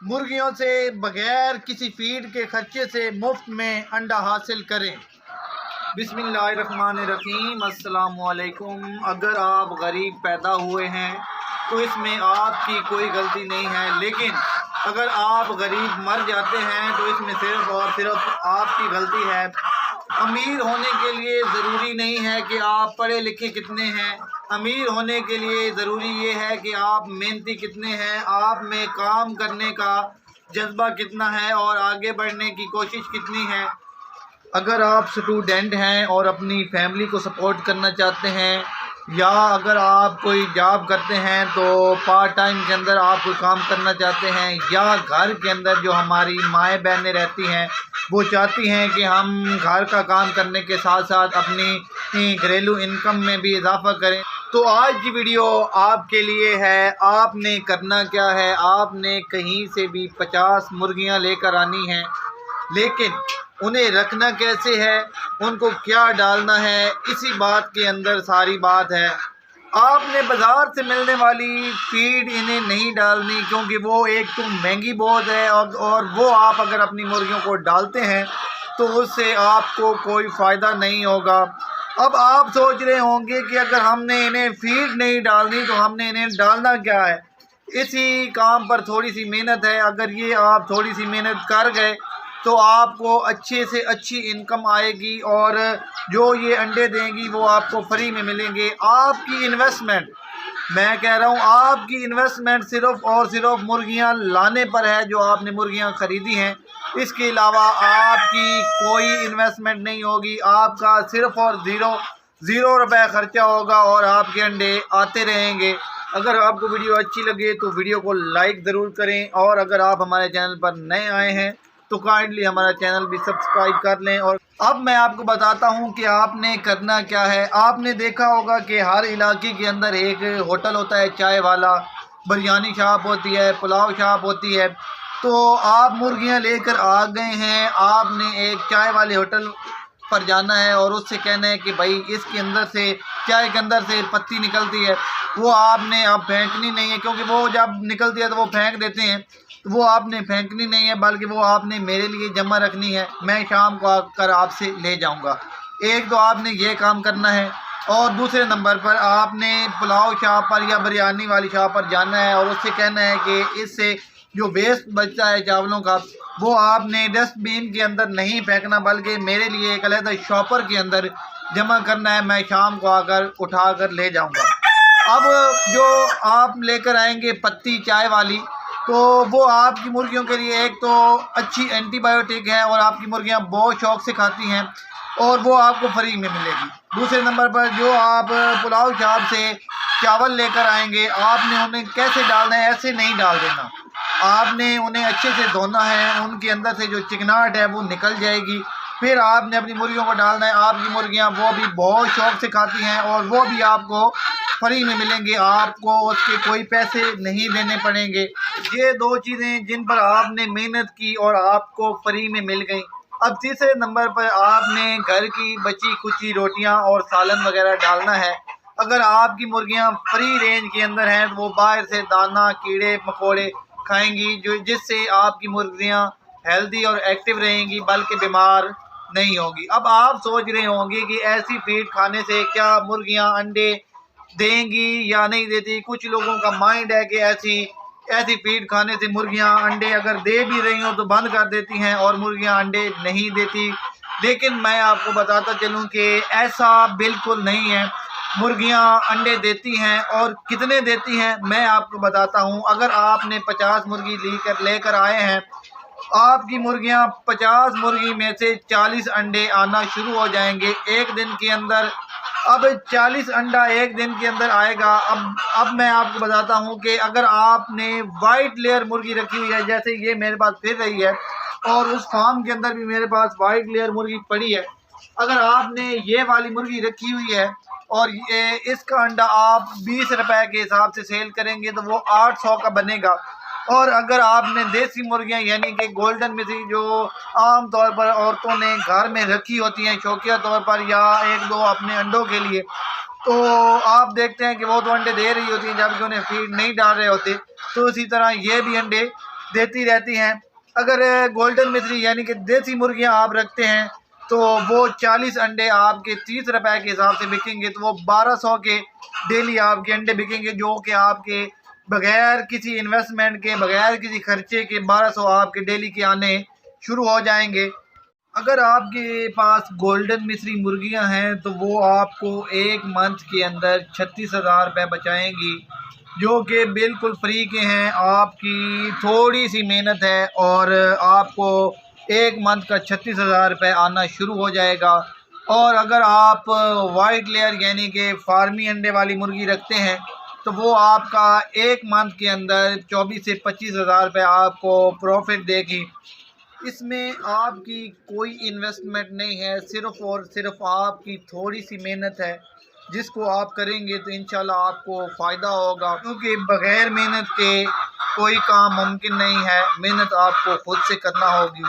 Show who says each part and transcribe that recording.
Speaker 1: मुर्गियों से बगैर किसी फीड के खर्चे से मुफ्त में अंडा हासिल करें। बिस्मिल्लाहिर्रहमानिर्रहीम, अस्सलामुअलैकुम। अगर आप गरीब पैदा हुए हैं तो इसमें आपकी कोई गलती नहीं है, लेकिन अगर आप गरीब मर जाते हैं तो इसमें सिर्फ और सिर्फ आपकी गलती है। अमीर होने के लिए ज़रूरी नहीं है कि आप पढ़े लिखे कितने हैं। अमीर होने के लिए ज़रूरी ये है कि आप मेहनती कितने हैं, आप में काम करने का जज्बा कितना है और आगे बढ़ने की कोशिश कितनी है। अगर आप स्टूडेंट हैं और अपनी फैमिली को सपोर्ट करना चाहते हैं, या अगर आप कोई जॉब करते हैं तो पार्ट टाइम के अंदर आप कोई काम करना चाहते हैं, या घर के अंदर जो हमारी माएँ बहनें रहती हैं वो चाहती हैं कि हम घर का काम करने के साथ साथ अपनी घरेलू इनकम में भी इजाफा करें, तो आज की वीडियो आपके लिए है। आपने करना क्या है, आपने कहीं से भी 50 मुर्गियां लेकर आनी हैं, लेकिन उन्हें रखना कैसे है, उनको क्या डालना है, इसी बात के अंदर सारी बात है। आपने बाज़ार से मिलने वाली फीड इन्हें नहीं डालनी, क्योंकि वो एक तो महंगी बहुत है, और वो आप अगर अपनी मुर्गियों को डालते हैं तो उससे आपको कोई फ़ायदा नहीं होगा। अब आप सोच रहे होंगे कि अगर हमने इन्हें फीड नहीं डालनी तो हमने इन्हें डालना क्या है। इसी काम पर थोड़ी सी मेहनत है। अगर ये आप थोड़ी सी मेहनत कर गए तो आपको अच्छे से अच्छी इनकम आएगी, और जो ये अंडे देंगी वो आपको फ्री में मिलेंगे। आपकी इन्वेस्टमेंट, मैं कह रहा हूँ आपकी इन्वेस्टमेंट सिर्फ़ और सिर्फ मुर्गियाँ लाने पर है, जो आपने मुर्गियाँ ख़रीदी हैं। इसके अलावा आपकी कोई इन्वेस्टमेंट नहीं होगी। आपका सिर्फ़ और ज़ीरो रुपये ख़र्चा होगा और आपके अंडे आते रहेंगे। अगर आपको वीडियो अच्छी लगे तो वीडियो को लाइक ज़रूर करें, और अगर आप हमारे चैनल पर नए आए हैं तो काइंडली हमारा चैनल भी सब्सक्राइब कर लें। और अब मैं आपको बताता हूं कि आपने करना क्या है। आपने देखा होगा कि हर इलाके के अंदर एक होटल होता है चाय वाला, बिरयानी शॉप होती है, पुलाव शॉप होती है। तो आप मुर्गियां लेकर आ गए हैं, आपने एक चाय वाले होटल पर जाना है और उससे कहना है कि भाई इसके अंदर से, चाय के अंदर से पत्ती निकलती है, वो आपने अब फेंकनी नहीं है, क्योंकि वो जब निकलती है तो वो फेंक देते हैं। तो वो आपने फेंकनी नहीं है, बल्कि वो आपने मेरे लिए जमा रखनी है। मैं शाम को आकर आपसे ले जाऊंगा। एक तो आपने ये काम करना है, और दूसरे नंबर पर आपने पुलाव शॉप पर या बिरयानी वाली शॉप पर जाना है और उससे कहना है कि इससे जो वेस्ट बचता है चावलों का, वो आपने डस्टबिन के अंदर नहीं फेंकना, बल्कि मेरे लिए एक अलग शॉपर के अंदर जमा करना है। मैं शाम को आकर उठा कर ले जाऊँगा। अब जो आप लेकर आएंगे पत्ती चाय वाली, तो वो आपकी मुर्गियों के लिए एक तो अच्छी एंटीबायोटिक है, और आपकी मुर्गियां बहुत शौक से खाती हैं, और वो आपको फ्री में मिलेगी। दूसरे नंबर पर जो आप पुलाव शॉप से चावल लेकर आएंगे, आपने उन्हें कैसे डालना है, ऐसे नहीं डाल देना। आपने उन्हें अच्छे से धोना है, उनके अंदर से जो चिकनाहट है वो निकल जाएगी। फिर आपने अपनी मुर्गियों को डालना है। आपकी मुर्गियां वो भी बहुत शौक से खाती हैं, और वो भी आपको फ्री में मिलेंगे, आपको उसके कोई पैसे नहीं देने पड़ेंगे। ये दो चीज़ें जिन पर आपने मेहनत की और आपको फ्री में मिल गई। अब तीसरे नंबर पर आपने घर की बची कुची रोटियां और सालन वगैरह डालना है। अगर आपकी मुर्गियां फ्री रेंज के अंदर हैं तो वो बाहर से दाना कीड़े मकोड़े खाएंगी, जो जिससे आपकी मुर्गियां हेल्दी और एक्टिव रहेंगी, बल्कि बीमार नहीं होगी। अब आप सोच रहे होंगे कि ऐसी फीड खाने से क्या मुर्गियां अंडे देंगी या नहीं देती। कुछ लोगों का माइंड है कि ऐसी फीड खाने से मुर्गियां अंडे अगर दे भी रही हो तो बंद कर देती हैं और मुर्गियां अंडे नहीं देती। लेकिन मैं आपको बताता चलूं कि ऐसा बिल्कुल नहीं है। मुर्गियां अंडे देती हैं, और कितने देती हैं मैं आपको बताता हूं। अगर आपने 50 मुर्गी लेकर आए हैं, आपकी मुर्गियां 50 मुर्गी में से 40 अंडे आना शुरू हो जाएंगे एक दिन के अंदर। अब 40 अंडा एक दिन के अंदर आएगा। अब मैं आपको बताता हूं कि अगर आपने वाइट लेयर मुर्गी रखी हुई है, जैसे ये मेरे पास फिर रही है, और उस फार्म के अंदर भी मेरे पास वाइट लेयर मुर्गी पड़ी है। अगर आपने ये वाली मुर्गी रखी हुई है और इसका अंडा आप 20 रुपए के हिसाब से सेल करेंगे तो वो 800 का बनेगा। और अगर आपने देसी मुर्गियां यानी कि गोल्डन मिसी, जो आम तौर पर औरतों ने घर में रखी होती हैं शौकिया तौर पर या एक दो अपने अंडों के लिए, तो आप देखते हैं कि वो तो अंडे दे रही होती हैं जबकि उन्हें फीड नहीं डाल रहे होते। तो इसी तरह ये भी अंडे देती रहती हैं। अगर गोल्डन मिश्री यानी कि देसी मुर्गियां आप रखते हैं तो वो 40 अंडे आपके 30 रुपए के हिसाब से बिकेंगे, तो वो 1200 के डेली आपके अंडे बिकेंगे, जो कि आपके बगैर किसी इन्वेस्टमेंट के, बगैर किसी खर्चे के 1200 आपके डेली के आने शुरू हो जाएंगे। अगर आपके पास गोल्डन मिस्री मुर्गियां हैं तो वो आपको एक मंथ के अंदर 36,000 रुपये बचाएंगी, जो कि बिल्कुल फ्री के हैं। आपकी थोड़ी सी मेहनत है और आपको एक मंथ का 36,000 रुपये आना शुरू हो जाएगा। और अगर आप वाइट लेयर यानी कि फार्मी अंडे वाली मुर्गी रखते हैं तो वो आपका एक मंथ के अंदर 24 से 25,000 रुपये आपको प्रॉफिट देगी। इसमें आपकी कोई इन्वेस्टमेंट नहीं है, सिर्फ़ और सिर्फ आपकी थोड़ी सी मेहनत है, जिसको आप करेंगे तो इंशाल्लाह आपको फ़ायदा होगा, क्योंकि बग़ैर मेहनत के कोई काम मुमकिन नहीं है। मेहनत आपको खुद से करना होगी।